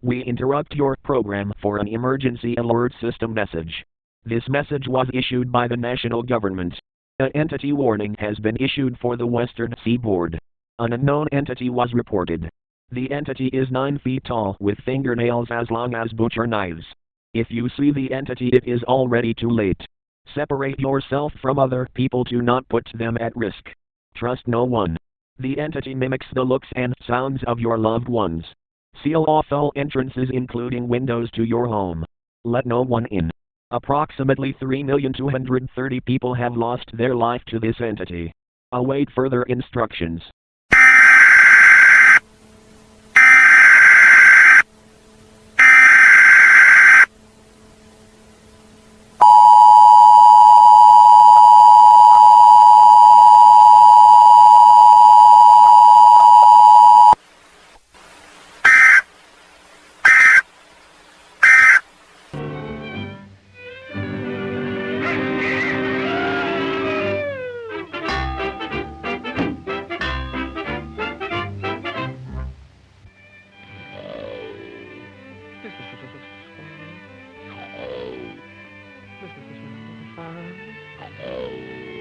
We interrupt your program for an emergency alert system message. This message was issued by the national government. An entity warning has been issued for the western seaboard. An unknown entity was reported. The entity is 9 feet tall with fingernails as long as butcher knives. If you see the entity, it is already too late. Separate yourself from other people to not put them at risk. Trust no one. The entity mimics the looks and sounds of your loved ones. Seal off all entrances including windows to your home. Let no one in. Approximately 3,230,000 people have lost their life to this entity. Await further instructions. This is the sound of the fire.